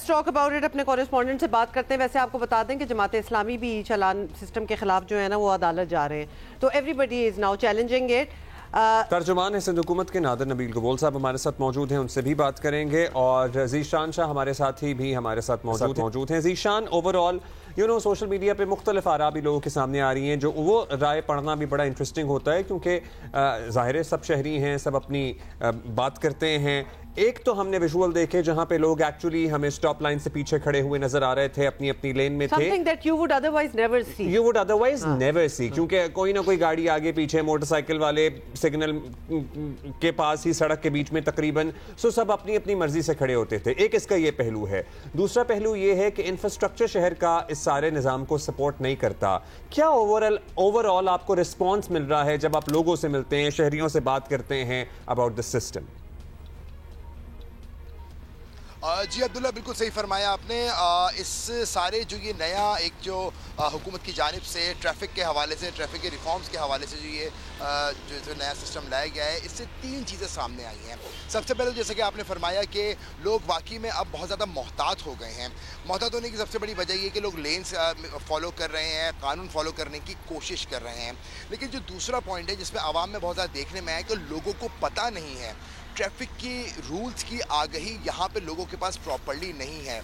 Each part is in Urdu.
Let's talk about it. اپنے کورسپونڈنٹ سے بات کرتے ہیں. ویسے آپ کو بتا دیں کہ جماعت اسلامی بھی چالان سسٹم کے خلاف جو ہے نا وہ عدالت جا رہے ہیں, تو everybody is now challenging it. ترجمان سندھ حکومت کے نادر نبیل گبول صاحب ہمارے ساتھ موجود ہیں, ان سے بھی بات کریں گے, اور ذیشان شاہ ہمارے ساتھی بھی ہمارے ساتھ موجود ہیں. Zeeshan, over all social media پہ مختلف آراء بھی لوگوں کے سامنے آ رہی ہیں, جو وہ رائے پڑھنا بھی بڑا انٹرسٹنگ ہوتا ہے, کیونکہ ظاہر ہے سب شہری ہیں, سب اپنی بات کرتے ہیں. ایک تو ہم نے ویژول دیکھے جہاں پہ لوگ ایکچولی ہمیں سٹاپ لائن سے پیچھے کھڑے ہوئے نظر آ رہے تھے, اپنی اپنی لین میں تھے. something that you would otherwise never see, کیونکہ کوئی نہ کوئی گاڑی آگے پیچھے, موٹر سائیکل والے سگنل کے پاس ہی سڑک کے بیچ میں تقریباً, سب اپنی اپنی مرضی سے کھڑے ہوتے تھے. ایک اس کا یہ پہلو ہے. دوسرا پہلو یہ ہے کہ انفراسٹرکچر شہر کا اس سارے نظام کو سپورٹ نہیں کرتا. کیا اوور آل آپ کو رسپانس مل رہا ہے جب آپ لوگوں سے ملتے ہیں, شہریوں سے بات کرتے ہیں اباؤٹ دا سسٹم؟ جی عبداللہ, بالکل صحیح فرمایا آپ نے. اس سارے جو یہ نیا ایک جو حکومت کی جانب سے ٹریفک کے حوالے سے, ٹریفک کے ریفارمز کے حوالے سے جو یہ جو نیا سسٹم لایا گیا ہے, اس سے 3 چیزیں سامنے آئی ہیں. سب سے پہلے جیسا کہ آپ نے فرمایا کہ لوگ واقعی میں اب بہت زیادہ محتاط ہو گئے ہیں. محتاط ہونے کی سب سے بڑی وجہ یہ کہ لوگ لینز فالو کر رہے ہیں, قانون فالو کرنے کی کوشش کر رہے ہیں. لیکن جو دوسرا پوائنٹ ہے جس میں عوام میں بہت زیادہ دیکھنے میں آیا کہ لوگوں کو پتہ نہیں ہے, ٹریفک کی رولز کی آگہی یہاں پہ لوگوں کے پاس پراپرلی نہیں ہے.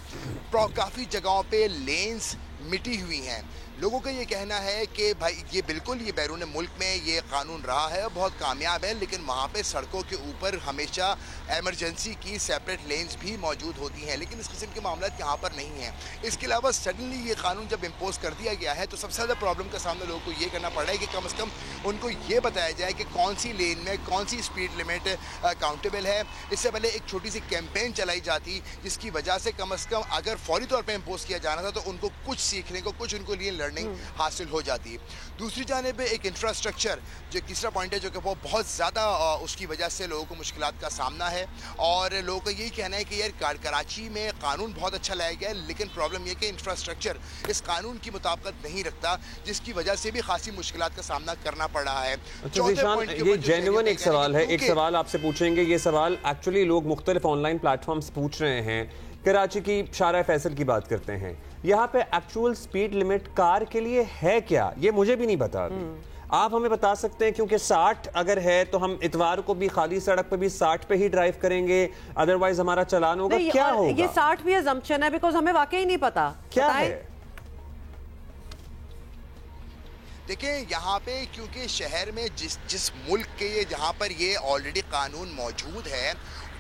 کافی جگہوں پہ لینز مٹی ہوئی ہیں. لوگوں کا یہ کہنا ہے کہ بھائی یہ بالکل یہ بیرون ملک میں یہ قانون رہا ہے, بہت کامیاب ہے, لیکن وہاں پہ سڑکوں کے اوپر ہمیشہ ایمرجنسی کی سیپریٹ لینز بھی موجود ہوتی ہیں, لیکن اس قسم کے معاملات یہاں پر نہیں ہیں. اس کے علاوہ سڈنلی یہ قانون جب امپوز کر دیا گیا ہے تو سب سے زیادہ پرابلم کا سامنا لوگوں کو یہ کرنا پڑ رہا ہے کہ کم از کم ان کو یہ بتایا جائے کہ کون سی لین میں کون سی اسپیڈ لمٹ اکاؤنٹیبل ہے. اس سے پہلے ایک چھوٹی سی کیمپین چلائی جاتی جس کی وجہ سے کم از کم اگر فوری طور پہ امپوز کیا جانا تھا تو ان کو کچھ سیکھنے کو, کچھ ان کو لیے لرننگ حاصل ہو جاتی. دوسری جانب ایک انفراسٹرکچر جو تیسرا پوائنٹ ہے جو کہ وہ بہت زیادہ اس کی وجہ سے لوگوں کو مشکلات کا سامنا ہے, اور لوگوں کا یہی کہنا ہے کہ یار کراچی میں قانون بہت اچھا لایا گیا ہے, لیکن پرابلم یہ کہ انفراسٹرکچر اس قانون کی مطابقت نہیں رکھتا, جس کی وجہ سے بھی خاصی مشکلات کا سامنا کرنا پڑ رہا ہے. یہ جینوئن ایک سوال ہے, ایک سوال آپ سے پوچھیں گے. یہ سوال ایکچولی لوگ مختلف آن لائن پلیٹ فارمز پوچھ رہے ہیں. کراچی کی شارع فیصل کی بات کرتے ہیں, یہاں پہ ایکچوئل سپیڈ لمٹ کار کے لیے ہے کیا, یہ مجھے بھی نہیں پتا. آپ ہمیں بتا سکتے ہیں, کیونکہ 60 اگر ہے تو ہم اتوار کو بھی خالی سڑک پہ بھی 60 پہ ہی ڈرائیو کریں گے, ادروائز ہمارا چلان ہوگا, کیا ہوگا؟ یہ 60 بھی ازمپشن ہے, بیکاز ہمیں واقعی نہیں پتا کیا ہے. دیکھیں یہاں پہ کیونکہ شہر میں جس ملک کے یہ جہاں پر یہ آلریڈی قانون موجود ہے,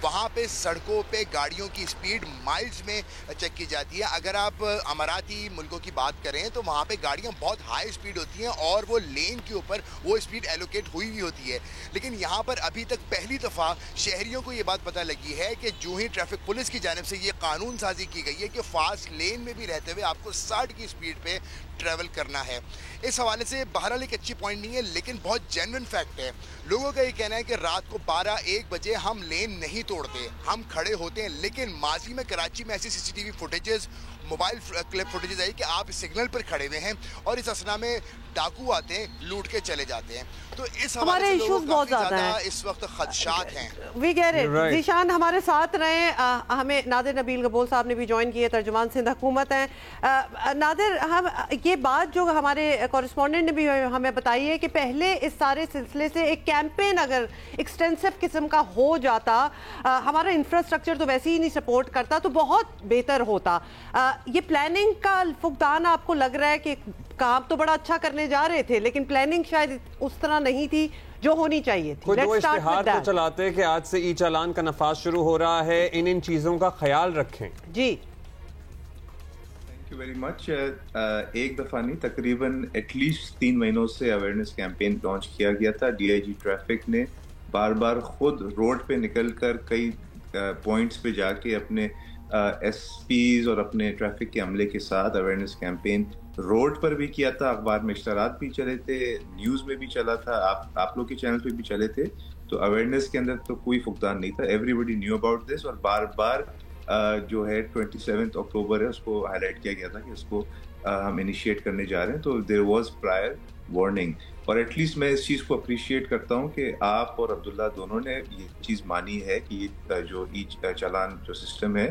وہاں پہ سڑکوں پہ گاڑیوں کی سپیڈ مائلز میں چیک کی جاتی ہے. اگر آپ اماراتی ملکوں کی بات کریں تو وہاں پہ گاڑیاں بہت ہائی سپیڈ ہوتی ہیں اور وہ لین کے اوپر وہ سپیڈ ایلوکیٹ ہوئی ہوئی ہوتی ہے. لیکن یہاں پر ابھی تک پہلی دفعہ شہریوں کو یہ بات پتہ لگی ہے کہ جو ہی ٹریفک پولیس کی جانب سے یہ قانون سازی کی گئی ہے کہ فاسٹ لین میں بھی رہتے ہوئے آپ کو 60 کی سپیڈ پہ ٹریول کرنا ہے. اس حوالے سے بہرحال ایک اچھی پوائنٹ نہیں ہے, لیکن بہت جینوئن فیکٹ ہے. لوگوں کا یہ کہنا ہے کہ رات کو 12-1 بجے ہم لین نہیں توڑتے, ہم کھڑے ہوتے ہیں. لیکن ماضی میں کراچی میں ایسی C T V footages, mobile clip footages آئی کہ آپ سگنل پر کھڑے ہوئے ہیں اور اس اسنا میں ڈاکو آتے ہیں, لوٹ کے چلے جاتے ہیں. تو اس حوالے سے لوگوں کو کافی زیادہ اس وقت خدشات ہیں. We get it. ذیشان ہمارے ساتھ رہے, ہمیں نادر نبیل گبول صاحب نے بھی جوائن کیے, ترجمان سندھ حکومت ہیں. نادر, ہم یہ بات جو ہمارے کورسپونڈنٹ نے بھی ہمیں بتائی ہے کہ پہلے اس سارے سلسلے سے ایک کیمپین اگر ایکسٹینسو قسم کا ہو جاتا, ہمارا انفراسٹرکچر تو ویسے ہی نہیں سپورٹ کرتا, تو بہت بہتر ہوتا. یہ پلاننگ کا فقدان آپ کو لگ رہا ہے کہ کام تو بڑا اچھا کرنے جا رہے تھے لیکن پلاننگ شاید اس طرح نہیں تھی جو ہونی چاہیے تھی؟ کوئی دو اشتہار تو چلاتے کہ آج سے ای چالان کا نفاذ شروع ہو رہا ہے, ان چیزوں کا خیال رکھیں. جی تھینک یو ویری مچ. ایک دفعہ نہیں, تقریباً ایٹ لیسٹ 3 مہینوں سے اویئرنیس کیمپین لانچ کیا گیا تھا. ڈی آئی جی ٹریفک نے بار بار خود روڈ پہ نکل کر کئی پوائنٹس پہ جا کے اپنے ایس پیز اور اپنے ٹریفک کے عملے کے ساتھ اویئرنیس کیمپین روڈ پر بھی کیا تھا. اخبار میں اشتہارات بھی چلے تھے, نیوز میں بھی چلا تھا, آپ لوگ کے چینل پہ بھی چلے تھے. تو اویئرنیس کے اندر تو کوئی فقدان نہیں تھا, everybody knew about this. اور بار بار جو ہے 27 اکتوبر ہے اس کو ہائی لائٹ کیا گیا تھا کہ اس کو ہم انیشیٹ کرنے جا رہے ہیں. تو دیر واز پرائر وارننگ, اور ایٹ لیسٹ میں اس چیز کو اپریشیٹ کرتا ہوں کہ آپ اور عبداللہ دونوں نے یہ چیز مانی ہے کہ یہ جو ای چالان جو سسٹم ہے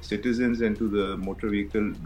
citizens and to the motor vehicle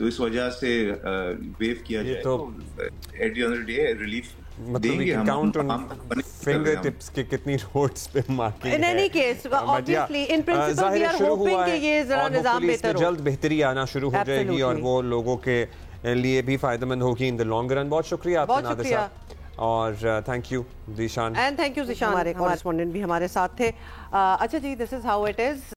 تو اس وجہ سے ویو کیا جائے تو at the end of the day relief مطلب we can count on finger tips کہ کتنی روڈز پہ مارکنگ ہے. In any case, obviously, in principle, we are hoping کہ یہ ذرا نظام بہتر ہو. جلد بہتری آنا شروع ہو جائے گی اور وہ لوگوں کے لیے بھی فائدہ مند ہوگی ان دا لانگ رن. بہت شکریہ آپ کا نادر صاحب اور thank you Zeeshan. And thank you Zeeshan, ہمارے کورسپونڈنٹ بھی ہمارے ساتھ تھے. اچھا جی, دس از ہاؤ اٹ از.